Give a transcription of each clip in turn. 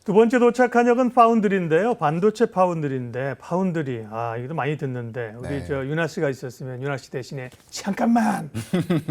두 번째 도착한 역은 파운드리인데요. 반도체 파운드리인데 파운드리 이것도 많이 듣는데 우리 네. 저 윤아 씨가 있었으면 윤아 씨 대신에 잠깐만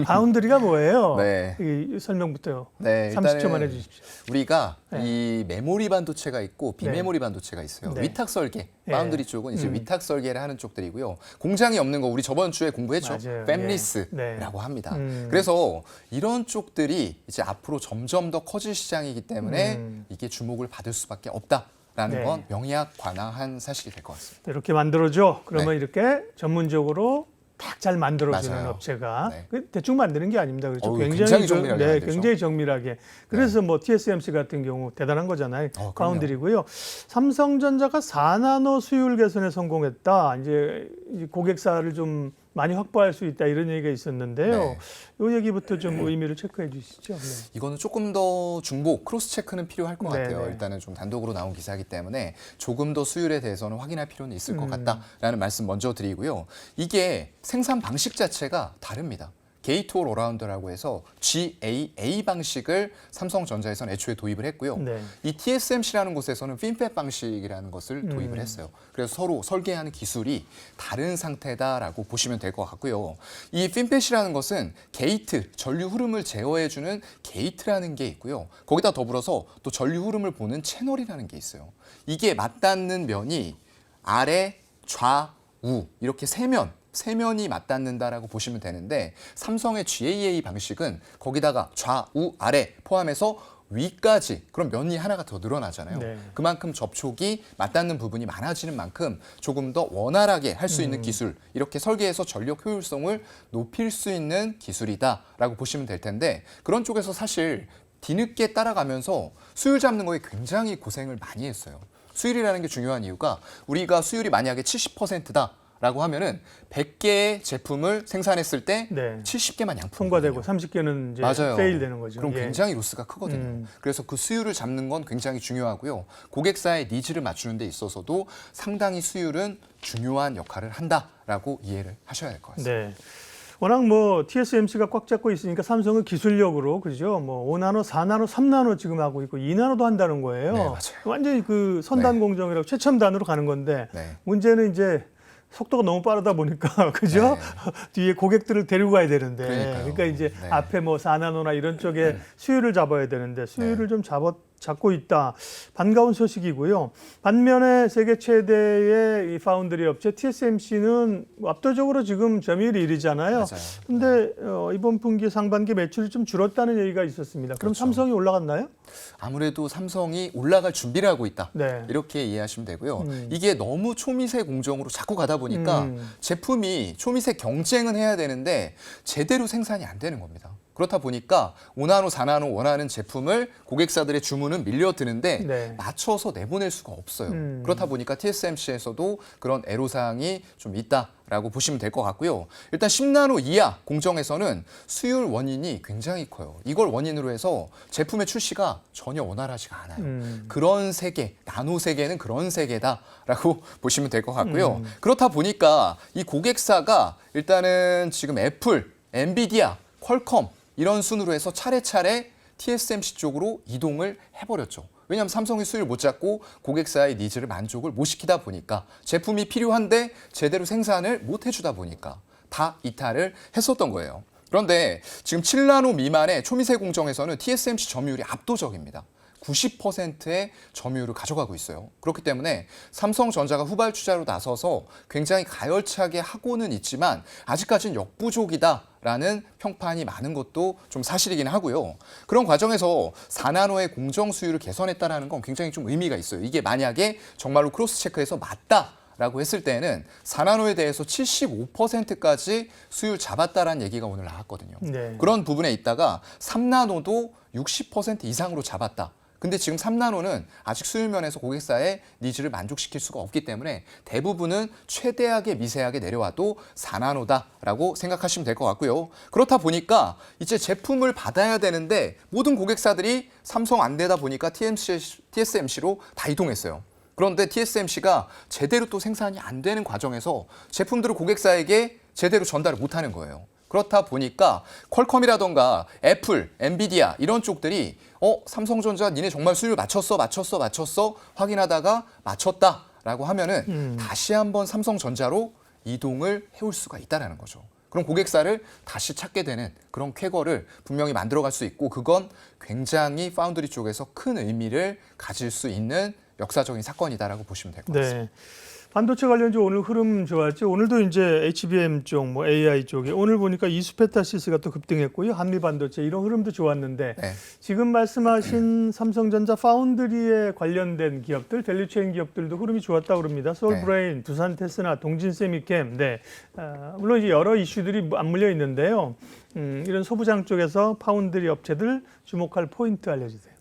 파운드리가 뭐예요? 네. 이 설명부터 네, 30초만 해주십시오. 우리가 네. 이 메모리 반도체가 있고 비메모리 반도체가 있어요. 네. 위탁 설계, 네. 파운드리 쪽은 이제 위탁 설계를 하는 쪽들이고요. 공장이 없는 거 우리 저번 주에 공부했죠. 맞아요. 팹리스라고 네. 합니다. 음. 그래서 이런 쪽들이 이제 앞으로 점점 더 커질 시장이기 때문에 이게 주목을 받을 수밖에 없다라는 네. 건 명약관화한 사실이 될 것 같습니다. 이렇게 만들어줘. 그러면 네. 이렇게 전문적으로 딱 잘 만들어주는 맞아요. 업체가 네. 대충 만드는 게 아닙니다. 그렇죠? 굉장히 정밀하게 네, 만들죠. 굉장히 정밀하게. 그래서 뭐 TSMC 같은 경우 대단한 거잖아요. 그럼요. 파운드리고요. 삼성전자가 4나노 수율 개선에 성공했다. 이제 고객사를 좀 많이 확보할 수 있다 이런 얘기가 있었는데요. 네. 이 얘기부터 좀 의미를 체크해 주시죠. 네. 이거는 조금 더 중복, 크로스 체크는 필요할 것 네, 같아요. 네. 일단은 좀 단독으로 나온 기사이기 때문에 조금 더 수율에 대해서는 확인할 필요는 있을 것 같다라는 말씀 먼저 드리고요. 이게 생산 방식 자체가 다릅니다. 게이트 올 어라운드라고 해서 GAA 방식을 삼성전자에서는 애초에 도입을 했고요. 네. 이 TSMC라는 곳에서는 핀팻 방식이라는 것을 도입을 했어요. 그래서 서로 설계하는 기술이 다른 상태다라고 보시면 될 것 같고요. 이 핀팻이라는 것은 게이트, 전류 흐름을 제어해주는 게이트라는 게 있고요. 거기다 더불어서 또 전류 흐름을 보는 채널이라는 게 있어요. 이게 맞닿는 면이 아래, 좌우 이렇게 세 면이 맞닿는다라고 보시면 되는데 삼성의 GAA 방식은 거기다가 좌우 아래 포함해서 위까지 그럼 면이 하나가 더 늘어나잖아요. 네. 그만큼 접촉이 맞닿는 부분이 많아지는 만큼 조금 더 원활하게 할 수 있는 기술, 이렇게 설계해서 전력 효율성을 높일 수 있는 기술이다라고 보시면 될 텐데 그런 쪽에서 사실 뒤늦게 따라가면서 수율 잡는 거에 굉장히 고생을 많이 했어요. 수율이라는 게 중요한 이유가 우리가 수율이 만약에 70%다. 라고 하면은 100개의 제품을 생산했을 때 네. 70개만 양품 통과되고 30개는 이제 맞아요. 페일 되는 거죠. 그럼 예. 굉장히 로스가 크거든요. 그래서 그 수율을 잡는 건 굉장히 중요하고요. 고객사의 니즈를 맞추는 데 있어서도 상당히 수율은 중요한 역할을 한다라고 이해를 하셔야 될 것 같습니다. 네. 워낙 뭐 TSMC가 꽉 잡고 있으니까 삼성은 기술력으로 그죠? 뭐 5나노, 4나노, 3나노 지금 하고 있고 2나노도 한다는 거예요. 네, 맞아요. 완전히 그 선단 네. 공정이라고 최첨단으로 가는 건데 네. 문제는 이제 속도가 너무 빠르다 보니까 그죠? 네. 뒤에 고객들을 데리고 가야 되는데 그러니까요. 그러니까 이제 네. 앞에 뭐 4나노나 이런 쪽에 수율을 잡아야 되는데 수율을 좀 잡고 있다. 반가운 소식이고요. 반면에 세계 최대의 이 파운드리 업체 TSMC는 압도적으로 지금 점유율이 1위잖아요. 맞아요. 근데 이번 분기 상반기 매출이 좀 줄었다는 얘기가 있었습니다. 그럼 그렇죠. 삼성이 올라갔나요? 아무래도 삼성이 올라갈 준비를 하고 있다. 네. 이렇게 이해하시면 되고요. 이게 너무 초미세 공정으로 자꾸 가다 보니까 제품이 초미세 경쟁은 해야 되는데 제대로 생산이 안 되는 겁니다. 그렇다 보니까 5나노, 4나노 원하는 제품을 고객사들의 주문은 밀려드는데 네. 맞춰서 내보낼 수가 없어요. 그렇다 보니까 TSMC에서도 그런 애로사항이 좀 있다라고 보시면 될 것 같고요. 일단 10나노 이하 공정에서는 수율 원인이 굉장히 커요. 이걸 원인으로 해서 제품의 출시가 전혀 원활하지가 않아요. 그런 세계, 나노 세계는 그런 세계다라고 보시면 될 것 같고요. 그렇다 보니까 이 고객사가 일단은 지금 애플, 엔비디아, 퀄컴 이런 순으로 해서 차례차례 TSMC 쪽으로 이동을 해버렸죠. 왜냐하면 삼성이 수율 못 잡고 고객사의 니즈를 만족을 못 시키다 보니까 제품이 필요한데 제대로 생산을 못 해주다 보니까 다 이탈을 했었던 거예요. 그런데 지금 7나노 미만의 초미세 공정에서는 TSMC 점유율이 압도적입니다. 90%의 점유율을 가져가고 있어요. 그렇기 때문에 삼성전자가 후발주자로 나서서 굉장히 가열차게 하고는 있지만 아직까지는 역부족이다라는 평판이 많은 것도 좀 사실이긴 하고요. 그런 과정에서 4나노의 공정 수율을 개선했다는 건 굉장히 좀 의미가 있어요. 이게 만약에 정말로 크로스 체크해서 맞다. 라고 했을 때는 4나노에 대해서 75%까지 수율 잡았다라는 얘기가 오늘 나왔거든요. 네. 그런 부분에 있다가 3나노도 60% 이상으로 잡았다. 근데 지금 3나노는 아직 수율 면에서 고객사의 니즈를 만족시킬 수가 없기 때문에 대부분은 최대하게 미세하게 내려와도 4나노다라고 생각하시면 될 것 같고요. 그렇다 보니까 이제 제품을 받아야 되는데 모든 고객사들이 삼성 안 되다 보니까 TSMC로 다 이동했어요. 그런데 TSMC가 제대로 또 생산이 안 되는 과정에서 제품들을 고객사에게 제대로 전달을 못하는 거예요. 그렇다 보니까 퀄컴이라던가 애플, 엔비디아 이런 쪽들이 삼성전자 니네 정말 수율 맞췄어 확인하다가 맞췄다라고 하면은 다시 한번 삼성전자로 이동을 해올 수가 있다라는 거죠. 그럼 고객사를 다시 찾게 되는 그런 쾌거를 분명히 만들어갈 수 있고 그건 굉장히 파운드리 쪽에서 큰 의미를 가질 수 있는 역사적인 사건이다라고 보시면 될 것 같습니다. 네. 반도체 관련주 오늘 흐름 좋았죠. 오늘도 이제 HBM 쪽, 뭐 AI 쪽에 오늘 보니까 이수페타시스가 또 급등했고요. 한미 반도체 이런 흐름도 좋았는데 네. 지금 말씀하신 삼성전자 파운드리에 관련된 기업들, 밸류체인 기업들도 흐름이 좋았다고 그럽니다. 솔브레인, 두산테스나, 동진세미캠, 네. 물론 이제 여러 이슈들이 맞물려 있는데요. 이런 소부장 쪽에서 파운드리 업체들 주목할 포인트 알려주세요.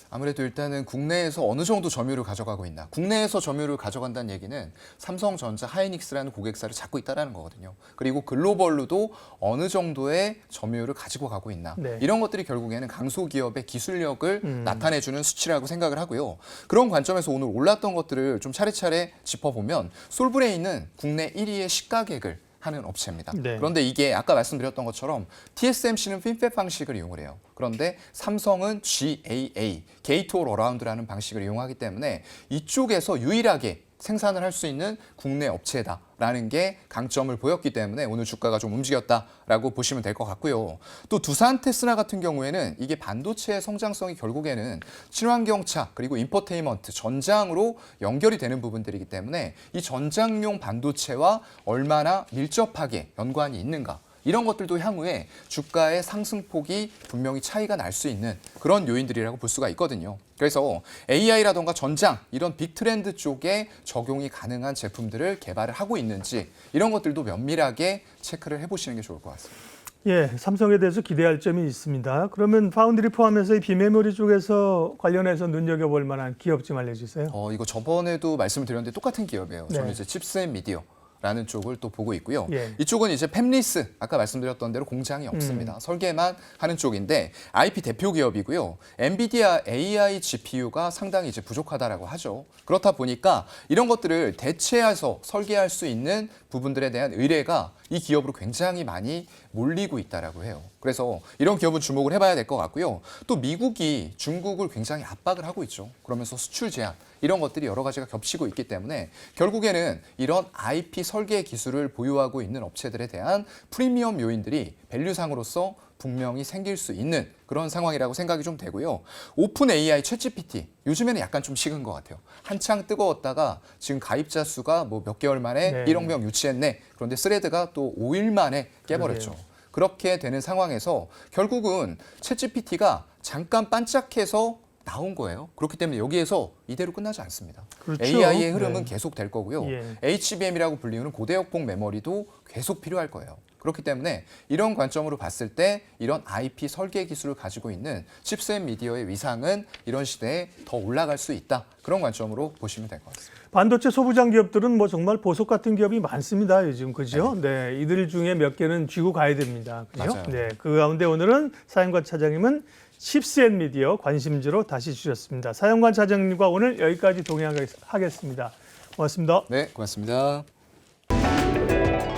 아무래도 일단은 국내에서 어느 정도 점유율을 가져가고 있나. 국내에서 점유율을 가져간다는 얘기는 삼성전자, 하이닉스라는 고객사를 잡고 있다는 거거든요. 그리고 글로벌로도 어느 정도의 점유율을 가지고 가고 있나. 네. 이런 것들이 결국에는 강소기업의 기술력을 나타내주는 수치라고 생각을 하고요. 그런 관점에서 오늘 올랐던 것들을 좀 차례차례 짚어보면 솔브레인은 국내 1위의 시가객을 하는 업체입니다. 네. 그런데 이게 아까 말씀드렸던 것처럼 TSMC는 핀팹 방식을 이용을 해요. 그런데 삼성은 GAA, 게이트 올 어라운드라는 방식을 이용하기 때문에 이쪽에서 유일하게 생산을 할 수 있는 국내 업체다라는 게 강점을 보였기 때문에 오늘 주가가 좀 움직였다라고 보시면 될 것 같고요. 또 두산테스나 같은 경우에는 이게 반도체의 성장성이 결국에는 친환경차 그리고 인포테인먼트, 전장으로 연결이 되는 부분들이기 때문에 이 전장용 반도체와 얼마나 밀접하게 연관이 있는가. 이런 것들도 향후에 주가의 상승폭이 분명히 차이가 날 수 있는 그런 요인들이라고 볼 수가 있거든요. 그래서 AI라던가 전장 이런 빅트렌드 쪽에 적용이 가능한 제품들을 개발을 하고 있는지 이런 것들도 면밀하게 체크를 해보시는 게 좋을 것 같습니다. 예, 삼성에 대해서 기대할 점이 있습니다. 그러면 파운드리 포함해서 이 비메모리 쪽에서 관련해서 눈여겨볼 만한 기업 좀 알려주세요. 이거 저번에도 말씀을 드렸는데 똑같은 기업이에요. 저는 네. 이제 칩스앤미디어. 라는 쪽을 또 보고 있고요. 예. 이쪽은 이제 팹리스, 아까 말씀드렸던 대로 공장이 없습니다. 설계만 하는 쪽인데 IP 대표 기업이고요. 엔비디아 AI GPU가 상당히 이제 부족하다라고 하죠. 그렇다 보니까 이런 것들을 대체해서 설계할 수 있는 부분들에 대한 의뢰가 이 기업으로 굉장히 많이 몰리고 있다라고 해요. 그래서 이런 기업은 주목을 해봐야 될 것 같고요. 또 미국이 중국을 굉장히 압박을 하고 있죠. 그러면서 수출 제한 이런 것들이 여러 가지가 겹치고 있기 때문에 결국에는 이런 IP 설계 기술을 보유하고 있는 업체들에 대한 프리미엄 요인들이 밸류상으로서 분명히 생길 수 있는 그런 상황이라고 생각이 좀 되고요. 오픈 AI, 챗GPT 요즘에는 약간 좀 식은 것 같아요. 한창 뜨거웠다가 지금 가입자 수가 뭐 몇 개월 만에 네. 1억 명 유치했네. 그런데 스레드가 또 5일 만에 깨버렸죠. 그러게요. 그렇게 되는 상황에서 결국은 챗GPT가 잠깐 반짝해서 나온 거예요. 그렇기 때문에 여기에서 이대로 끝나지 않습니다. 그렇죠. AI의 흐름은 네. 계속 될 거고요. 예. HBM이라고 불리는 고대역폭 메모리도 계속 필요할 거예요. 그렇기 때문에 이런 관점으로 봤을 때 이런 IP 설계 기술을 가지고 있는 칩스앤미디어의 위상은 이런 시대에 더 올라갈 수 있다. 그런 관점으로 보시면 될 것 같습니다. 반도체 소부장 기업들은 뭐 정말 보석 같은 기업이 많습니다. 요즘 그죠? 네, 이들 중에 몇 개는 쥐고 가야 됩니다. 그죠? 맞아요. 네, 그 가운데 오늘은 사연관 차장님은 칩스앤미디어 관심주로 다시 주셨습니다. 사연관 차장님과 오늘 여기까지 동행하겠습니다. 고맙습니다. 네, 고맙습니다.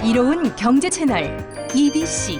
이로운 경제 채널 EBC